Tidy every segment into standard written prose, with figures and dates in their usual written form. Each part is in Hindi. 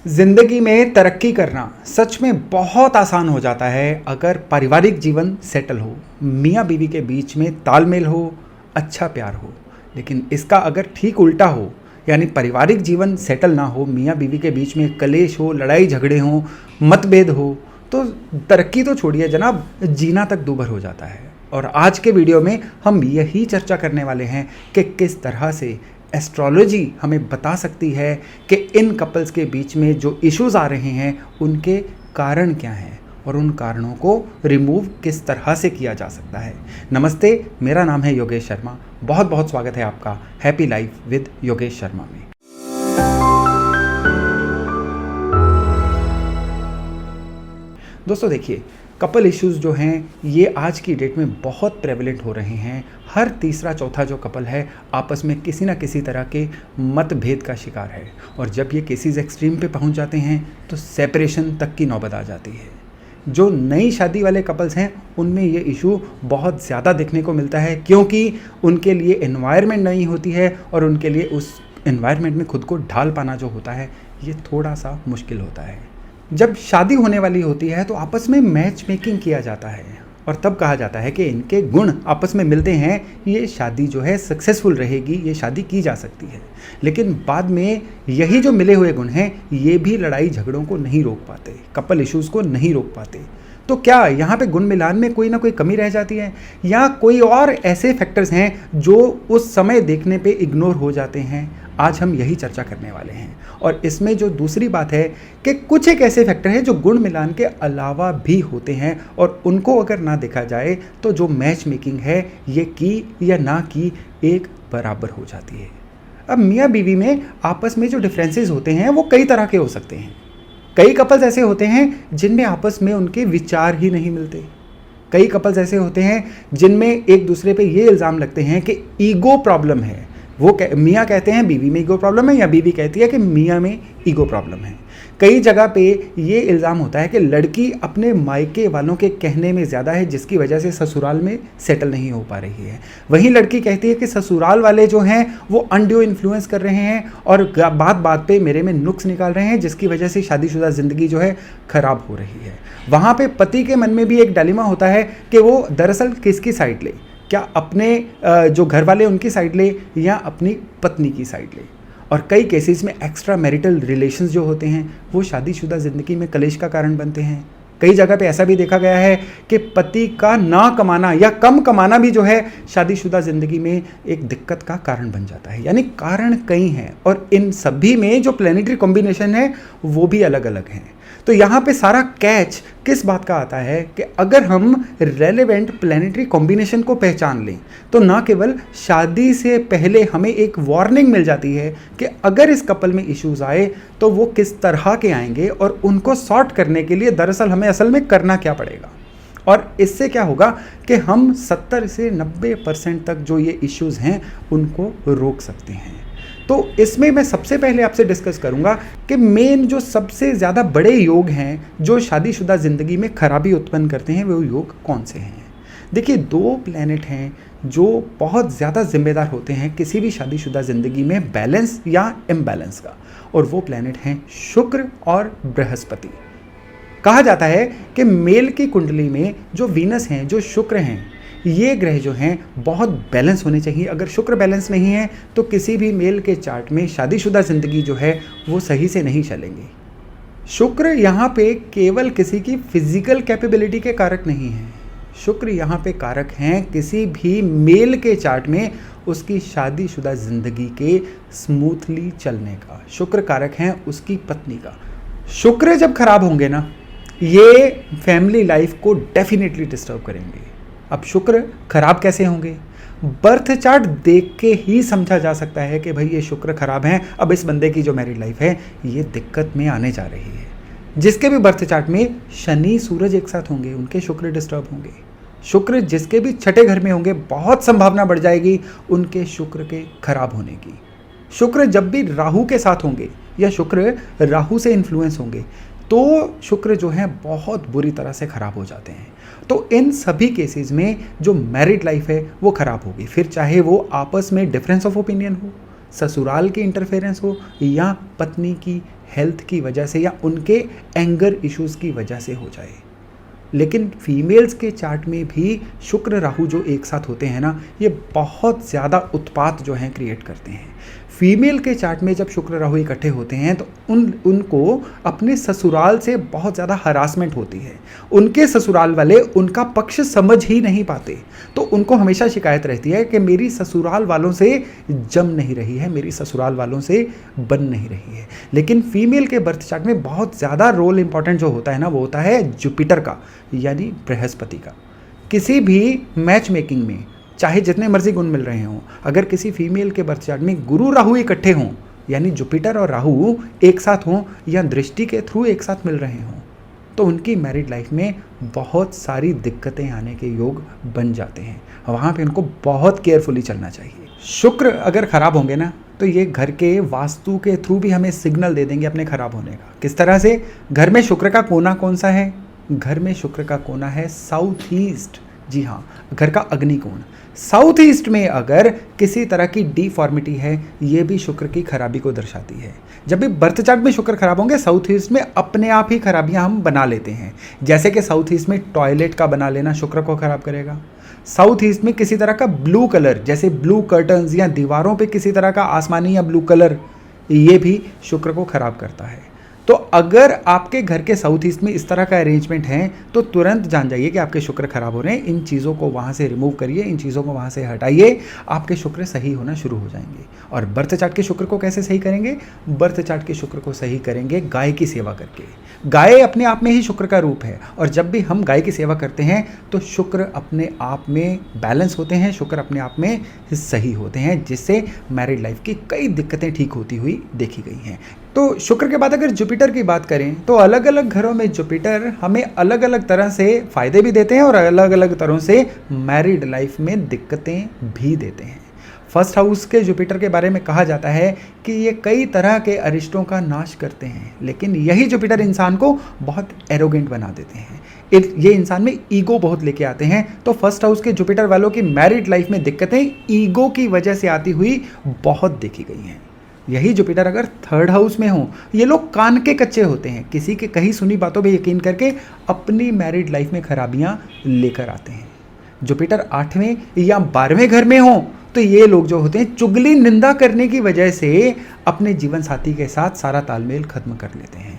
जिंदगी में तरक्की करना सच में बहुत आसान हो जाता है अगर पारिवारिक जीवन सेटल हो, मियाँ बीवी के बीच में तालमेल हो, अच्छा प्यार हो। लेकिन इसका अगर ठीक उल्टा हो, यानी पारिवारिक जीवन सेटल ना हो, मियाँ बीवी के बीच में कलेश हो, लड़ाई झगड़े हो, मतभेद हो, तो तरक्की तो छोड़िए जनाब, जीना तक दूभर हो जाता है। और आज के वीडियो में हम यही चर्चा करने वाले हैं कि किस तरह से एस्ट्रोलॉजी हमें बता सकती है कि इन कपल्स के बीच में जो इश्यूज आ रहे हैं उनके कारण क्या हैं और उन कारणों को रिमूव किस तरह से किया जा सकता है। नमस्ते, मेरा नाम है योगेश शर्मा। बहुत बहुत स्वागत है आपका happy life with Yogesh Sharma में। दोस्तों देखिए, कपल इश्यूज़ जो हैं ये आज की डेट में बहुत प्रेवलेंट हो रहे हैं। हर तीसरा चौथा जो कपल है आपस में किसी ना किसी तरह के मतभेद का शिकार है, और जब ये केसेस एक्सट्रीम पे पहुंच जाते हैं तो सेपरेशन तक की नौबत आ जाती है। जो नई शादी वाले कपल्स हैं उनमें ये इशू बहुत ज़्यादा देखने को मिलता है, क्योंकि उनके लिए एनवायरनमेंट नहीं होती है और उनके लिए उस एनवायरनमेंट में खुद को ढाल पाना जो होता है ये थोड़ा सा मुश्किल होता है। जब शादी होने वाली होती है तो आपस में मैच मेकिंग किया जाता है और तब कहा जाता है कि इनके गुण आपस में मिलते हैं, ये शादी जो है सक्सेसफुल रहेगी, ये शादी की जा सकती है। लेकिन बाद में यही जो मिले हुए गुण हैं ये भी लड़ाई झगड़ों को नहीं रोक पाते, कपल इश्यूज़ को नहीं रोक पाते। तो क्या यहाँ पे गुण मिलान में कोई ना कोई कमी रह जाती है, या कोई और ऐसे फैक्टर्स हैं जो उस समय देखने पे इग्नोर हो जाते हैं? आज हम यही चर्चा करने वाले हैं। और इसमें जो दूसरी बात है कि कुछ एक ऐसे फैक्टर हैं जो गुण मिलान के अलावा भी होते हैं, और उनको अगर ना देखा जाए तो जो मैच मेकिंग है ये की या ना की एक बराबर हो जाती है। अब मियाँ बीवी में आपस में जो डिफरेंसेस होते हैं वो कई तरह के हो सकते हैं। कई कपल्स ऐसे होते हैं जिनमें आपस में उनके विचार ही नहीं मिलते। कई कपल्स ऐसे होते हैं जिनमें एक दूसरे पे ये इल्ज़ाम लगते हैं कि ईगो प्रॉब्लम है। वो मियाँ कहते हैं बीवी में ईगो प्रॉब्लम है, या बीवी कहती है कि मियाँ में ईगो प्रॉब्लम है। कई जगह पे ये इल्ज़ाम होता है कि लड़की अपने मायके वालों के कहने में ज़्यादा है, जिसकी वजह से ससुराल में सेटल नहीं हो पा रही है। वहीं लड़की कहती है कि ससुराल वाले जो हैं वो अनड्यू इन्फ्लुएंस कर रहे हैं और बात बात पे मेरे में नुक्स निकाल रहे हैं, जिसकी वजह से शादीशुदा ज़िंदगी जो है ख़राब हो रही है। वहाँ पर पति के मन में भी एक डायलेमा होता है कि वो दरअसल किसकी साइड ले, क्या अपने जो घर वाले उनकी साइड ले या अपनी पत्नी की साइड ले। और कई केसेस में एक्स्ट्रा मैरिटल रिलेशंस जो होते हैं वो शादीशुदा ज़िंदगी में कलेश का कारण बनते हैं। कई जगह पे ऐसा भी देखा गया है कि पति का ना कमाना या कम कमाना भी जो है शादीशुदा ज़िंदगी में एक दिक्कत का कारण बन जाता है। यानी कारण कई हैं, और इन सभी में जो प्लैनेटरी कॉम्बिनेशन है वो भी अलग अलग हैं। तो यहाँ पे सारा कैच किस बात का आता है कि अगर हम रेलेवेंट प्लैनेटरी कॉम्बिनेशन को पहचान लें तो ना केवल शादी से पहले हमें एक वार्निंग मिल जाती है कि अगर इस कपल में इश्यूज आए तो वो किस तरह के आएंगे, और उनको सॉर्ट करने के लिए दरअसल हमें असल में करना क्या पड़ेगा। और इससे क्या होगा कि हम 70 से 90% तक जो ये इश्यूज हैं उनको रोक सकते हैं। तो इसमें मैं सबसे पहले आपसे डिस्कस करूंगा कि मेन जो सबसे ज़्यादा बड़े योग हैं जो शादीशुदा ज़िंदगी में खराबी उत्पन्न करते हैं वो योग कौन से हैं। देखिए, दो प्लैनेट हैं जो बहुत ज़्यादा जिम्मेदार होते हैं किसी भी शादीशुदा ज़िंदगी में बैलेंस या इम्बैलेंस का, और वो प्लैनेट हैं शुक्र और बृहस्पति। कहा जाता है कि मेल की कुंडली में जो वीनस हैं, जो शुक्र हैं, ये ग्रह जो हैं बहुत बैलेंस होने चाहिए। अगर शुक्र बैलेंस नहीं है तो किसी भी मेल के चार्ट में शादीशुदा ज़िंदगी जो है वो सही से नहीं चलेंगी। शुक्र यहाँ पे केवल किसी की फिजिकल कैपेबिलिटी के कारक नहीं हैं, शुक्र यहाँ पे कारक हैं किसी भी मेल के चार्ट में उसकी शादीशुदा ज़िंदगी के स्मूथली चलने का। शुक्र कारक हैं उसकी पत्नी का। शुक्र जब खराब होंगे ना, ये फैमिली लाइफ को डेफिनेटली डिस्टर्ब करेंगे। अब शुक्र खराब कैसे होंगे? बर्थ चार्ट देख के ही समझा जा सकता है कि भाई ये शुक्र खराब हैं, अब इस बंदे की जो मैरिड लाइफ है ये दिक्कत में आने जा रही है। जिसके भी बर्थ चार्ट में शनि सूरज एक साथ होंगे उनके शुक्र डिस्टर्ब होंगे। शुक्र जिसके भी छठे घर में होंगे बहुत संभावना बढ़ जाएगी उनके शुक्र के खराब होने की। शुक्र जब भी राहु के साथ होंगे या शुक्र राहु से इन्फ्लुएंस होंगे तो शुक्र जो है बहुत बुरी तरह से ख़राब हो जाते हैं। तो इन सभी केसेस में जो मैरिड लाइफ है वो ख़राब होगी, फिर चाहे वो आपस में डिफरेंस ऑफ ओपिनियन हो, ससुराल की इंटरफेरेंस हो या पत्नी की हेल्थ की वजह से या उनके एंगर इश्यूज़ की वजह से हो जाए। लेकिन फीमेल्स के चार्ट में भी शुक्र राहु जो एक साथ होते हैं ना, ये बहुत ज़्यादा उत्पात जो हैं क्रिएट करते हैं। फीमेल के चार्ट में जब शुक्र राहु इकट्ठे होते हैं तो उनको अपने ससुराल से बहुत ज़्यादा हरासमेंट होती है। उनके ससुराल वाले उनका पक्ष समझ ही नहीं पाते, तो उनको हमेशा शिकायत रहती है कि मेरी ससुराल वालों से जम नहीं रही है, मेरी ससुराल वालों से बन नहीं रही है। लेकिन फीमेल के बर्थ चार्ट में बहुत ज़्यादा रोल इंपॉर्टेंट जो होता है ना, वो होता है जुपिटर का, यानी बृहस्पति का। किसी भी मैच मेकिंग में चाहे जितने मर्जी गुण मिल रहे हों, अगर किसी फीमेल के बर्थ चार्ट में गुरु राहु इकट्ठे हों, यानी जुपिटर और राहु एक साथ हों या दृष्टि के थ्रू एक साथ मिल रहे हों, तो उनकी मैरिड लाइफ में बहुत सारी दिक्कतें आने के योग बन जाते हैं। वहाँ पे उनको बहुत केयरफुली चलना चाहिए। शुक्र अगर खराब होंगे ना, तो ये घर के वास्तु के थ्रू भी हमें सिग्नल दे देंगे अपने खराब होने का। किस तरह से? घर में शुक्र का कोना कौन सा है? घर में शुक्र का कोना है साउथ ईस्ट। जी हाँ, घर का अग्निकोण। साउथ ईस्ट में अगर किसी तरह की डिफॉर्मिटी है, ये भी शुक्र की खराबी को दर्शाती है। जब भी बर्थ चार्ट में शुक्र खराब होंगे, साउथ ईस्ट में अपने आप ही खराबियां हम बना लेते हैं। जैसे कि साउथ ईस्ट में टॉयलेट का बना लेना शुक्र को खराब करेगा। साउथ ईस्ट में किसी तरह का ब्लू कलर, जैसे ब्लू कर्टन्स या दीवारों पे किसी तरह का आसमानी या ब्लू कलर, ये भी शुक्र को खराब करता है। तो अगर आपके घर के साउथ ईस्ट में इस तरह का अरेंजमेंट है, तो तुरंत जान जाइए कि आपके शुक्र खराब हो रहे हैं। इन चीज़ों को वहाँ से रिमूव करिए, इन चीज़ों को वहाँ से हटाइए, आपके शुक्र सही होना शुरू हो जाएंगे। और बर्थ चार्ट के शुक्र को कैसे सही करेंगे? बर्थ चार्ट के शुक्र को सही करेंगे गाय की सेवा करके। गाय अपने आप में ही शुक्र का रूप है, और जब भी हम गाय की सेवा करते हैं तो शुक्र अपने आप में बैलेंस होते हैं, शुक्र अपने आप में सही होते हैं, जिससे मैरिड लाइफ की कई दिक्कतें ठीक होती हुई देखी गई हैं। तो शुक्र के बाद अगर जुपिटर की बात करें, तो अलग अलग घरों में जुपिटर हमें अलग अलग तरह से फ़ायदे भी देते हैं और अलग अलग तरह से मैरिड लाइफ में दिक्कतें भी देते हैं। फर्स्ट हाउस के जुपिटर के बारे में कहा जाता है कि ये कई तरह के अरिष्टों का नाश करते हैं, लेकिन यही जुपिटर इंसान को बहुत एरोगेंट बना देते हैं। ये इंसान में ईगो बहुत लेके आते हैं। तो फर्स्ट हाउस के जुपिटर वालों की मैरिड लाइफ में दिक्कतें ईगो की वजह से आती हुई बहुत देखी गई हैं। यही जुपिटर अगर थर्ड हाउस में हो, ये लोग कान के कच्चे होते हैं, किसी के कहीं सुनी बातों पे यकीन करके अपनी मैरिड लाइफ में खराबियां लेकर आते हैं। जुपिटर 8वें या 12वें घर में हो, तो ये लोग जो होते हैं चुगली निंदा करने की वजह से अपने जीवन साथी के साथ सारा तालमेल खत्म कर लेते हैं।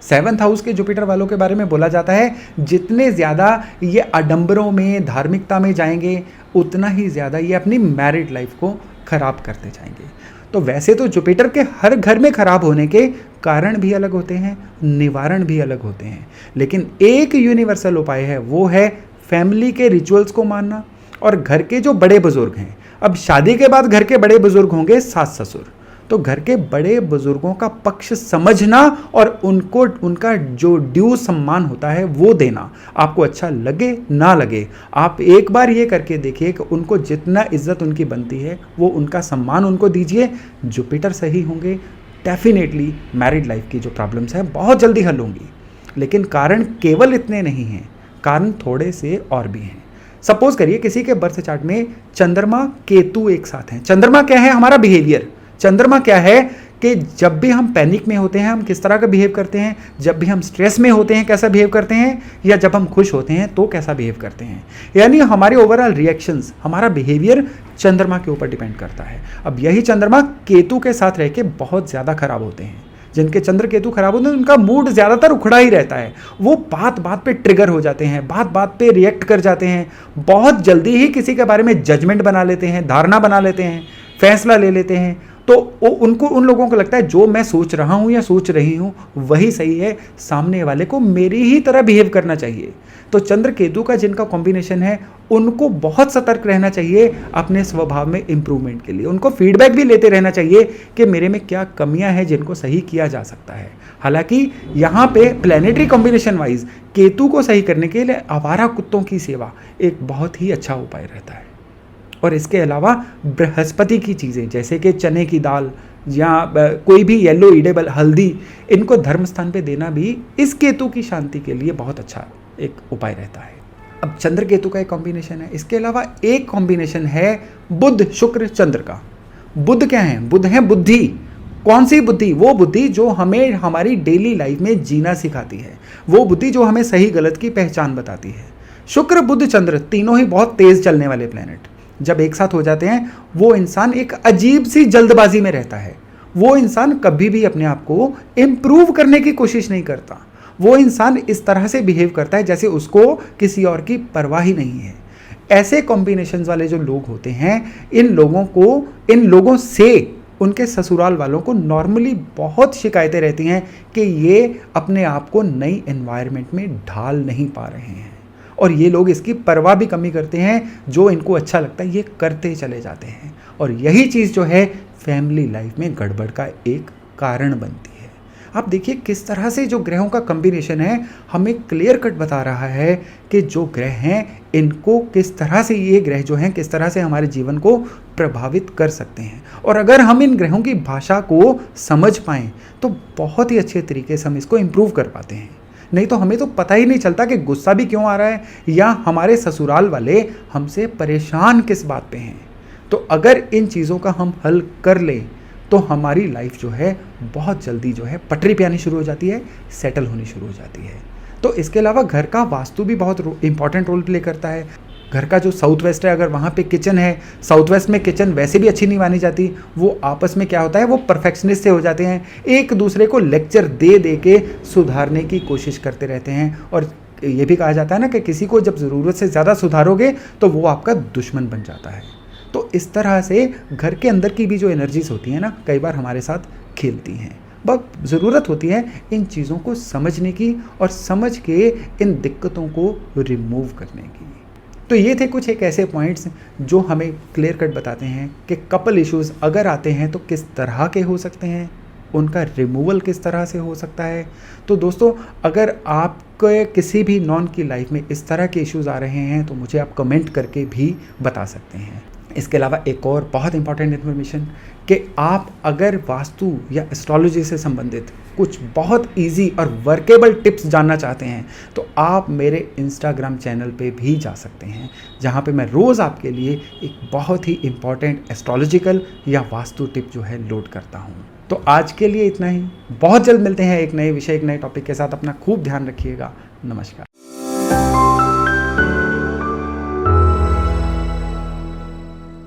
7th हाउस के जुपिटर वालों के बारे में बोला जाता है, जितने ज़्यादा ये आडंबरों में, धार्मिकता में जाएंगे, उतना ही ज़्यादा ये अपनी मैरिड लाइफ को खराब करते जाएंगे। तो वैसे तो जुपिटर के हर घर में खराब होने के कारण भी अलग होते हैं, निवारण भी अलग होते हैं, लेकिन एक यूनिवर्सल उपाय है, वो है फैमिली के रिचुअल्स को मानना और घर के जो बड़े बुजुर्ग हैं। अब शादी के बाद घर के बड़े बुजुर्ग होंगे सास ससुर, तो घर के बड़े बुजुर्गों का पक्ष समझना और उनको उनका जो ड्यू सम्मान होता है वो देना। आपको अच्छा लगे ना लगे, आप एक बार ये करके देखिए कि उनको जितना इज्जत उनकी बनती है वो उनका सम्मान उनको दीजिए। जुपिटर सही होंगे, डेफिनेटली मैरिड लाइफ की जो प्रॉब्लम्स हैं बहुत जल्दी हल होंगी। लेकिन कारण केवल इतने नहीं हैं, कारण थोड़े से और भी हैं। सपोज करिए किसी के बर्थ चार्ट में चंद्रमा केतु एक साथ हैं। चंद्रमा क्या है? हमारा बिहेवियर। चंद्रमा क्या है कि जब भी हम पैनिक में होते हैं हम किस तरह का बिहेव करते हैं, जब भी हम स्ट्रेस में होते हैं कैसा बिहेव करते हैं, या जब हम खुश होते हैं तो कैसा बिहेव करते हैं। यानी हमारे ओवरऑल रिएक्शंस, हमारा बिहेवियर चंद्रमा के ऊपर डिपेंड करता है। अब यही चंद्रमा केतु के साथ रह के बहुत ज़्यादा खराब होते हैं। जिनके चंद्र केतु खराब होते हैं उनका मूड ज़्यादातर उखड़ा ही रहता है। वो बात बात पे ट्रिगर हो जाते हैं, बात बात पे रिएक्ट कर जाते हैं, बहुत जल्दी ही किसी के बारे में जजमेंट बना लेते हैं, धारणा बना लेते हैं, फैसला ले लेते हैं। तो उन लोगों को लगता है जो मैं सोच रहा हूँ या सोच रही हूँ वही सही है, सामने वाले को मेरी ही तरह बिहेव करना चाहिए। तो चंद्र केतु का जिनका कॉम्बिनेशन है उनको बहुत सतर्क रहना चाहिए अपने स्वभाव में इंप्रूवमेंट के लिए। उनको फीडबैक भी लेते रहना चाहिए कि मेरे में क्या कमियां हैं जिनको सही किया जा सकता है। हालांकि यहाँ पे प्लैनेटरी कॉम्बिनेशन वाइज केतु को सही करने के लिए आवारा कुत्तों की सेवा एक बहुत ही अच्छा उपाय रहता है। और इसके अलावा बृहस्पति की चीज़ें जैसे कि चने की दाल या कोई भी येलो ईडेबल हल्दी, इनको धर्म स्थान पे देना भी इस केतु की शांति के लिए बहुत अच्छा एक उपाय रहता है। अब चंद्र केतु का एक कॉम्बिनेशन है। इसके अलावा एक कॉम्बिनेशन है बुध शुक्र चंद्र का। बुध क्या है? बुध है बुद्धि, कौन सी बुद्धि? वो बुद्धि जो हमें हमारी डेली लाइफ में जीना सिखाती है, वो बुद्धि जो हमें सही गलत की पहचान बताती है। शुक्र, बुध, चंद्र तीनों ही बहुत तेज चलने वाले प्लैनेट जब एक साथ हो जाते हैं, वो इंसान एक अजीब सी जल्दबाजी में रहता है। वो इंसान कभी भी अपने आप को इम्प्रूव करने की कोशिश नहीं करता। वो इंसान इस तरह से बिहेव करता है जैसे उसको किसी और की परवाह ही नहीं है। ऐसे कॉम्बिनेशंस वाले जो लोग होते हैं, इन लोगों से उनके ससुराल वालों को नॉर्मली बहुत शिकायतें रहती हैं कि ये अपने आप को नई एनवायरनमेंट में ढाल नहीं पा रहे हैं, और ये लोग इसकी परवाह भी कमी करते हैं। जो इनको अच्छा लगता है ये करते चले जाते हैं, और यही चीज़ जो है फैमिली लाइफ में गड़बड़ का एक कारण बनती है। आप देखिए किस तरह से जो ग्रहों का कॉम्बिनेशन है हमें क्लियर कट बता रहा है कि जो ग्रह हैं इनको किस तरह से, ये ग्रह जो हैं किस तरह से हमारे जीवन को प्रभावित कर सकते हैं। और अगर हम इन ग्रहों की भाषा को समझ पाएँ तो बहुत ही अच्छे तरीके से हम इसको इम्प्रूव कर पाते हैं। नहीं तो हमें तो पता ही नहीं चलता कि गुस्सा भी क्यों आ रहा है, या हमारे ससुराल वाले हमसे परेशान किस बात पे हैं। तो अगर इन चीज़ों का हम हल कर लें तो हमारी लाइफ जो है बहुत जल्दी जो है पटरी पे आनी शुरू हो जाती है, सेटल होनी शुरू हो जाती है। तो इसके अलावा घर का वास्तु भी बहुत इंपॉर्टेंट रोल प्ले करता है। घर का जो साउथ वेस्ट है, अगर वहाँ पे किचन है, साउथ वेस्ट में किचन वैसे भी अच्छी नहीं मानी जाती, वो आपस में क्या होता है, वो परफेक्शनिस्ट से हो जाते हैं, एक दूसरे को लेक्चर दे दे के सुधारने की कोशिश करते रहते हैं। और ये भी कहा जाता है ना कि किसी को जब ज़रूरत से ज़्यादा सुधारोगे तो वो आपका दुश्मन बन जाता है। तो इस तरह से घर के अंदर की भी जो एनर्जीज होती हैं ना, कई बार हमारे साथ खेलती हैं। बस ज़रूरत होती है इन चीज़ों को समझने की, और समझ के इन दिक्कतों को रिमूव करने की। तो ये थे कुछ एक ऐसे पॉइंट्स जो हमें क्लियर कट बताते हैं कि कपल इश्यूज़ अगर आते हैं तो किस तरह के हो सकते हैं, उनका रिमूवल किस तरह से हो सकता है। तो दोस्तों, अगर आपके किसी भी नॉन की लाइफ में इस तरह के इश्यूज़ आ रहे हैं तो मुझे आप कमेंट करके भी बता सकते हैं। इसके अलावा एक और बहुत इंपॉर्टेंट इन्फॉर्मेशन कि आप अगर वास्तु या एस्ट्रोलॉजी से संबंधित कुछ बहुत इजी और वर्केबल टिप्स जानना चाहते हैं तो आप मेरे इंस्टाग्राम चैनल पे भी जा सकते हैं, जहाँ पे मैं रोज़ आपके लिए एक बहुत ही इम्पॉर्टेंट एस्ट्रोलॉजिकल या वास्तु टिप जो है लोड करता हूँ। तो आज के लिए इतना ही। बहुत जल्द मिलते हैं एक नए विषय, एक नए टॉपिक के साथ। अपना खूब ध्यान रखिएगा। नमस्कार।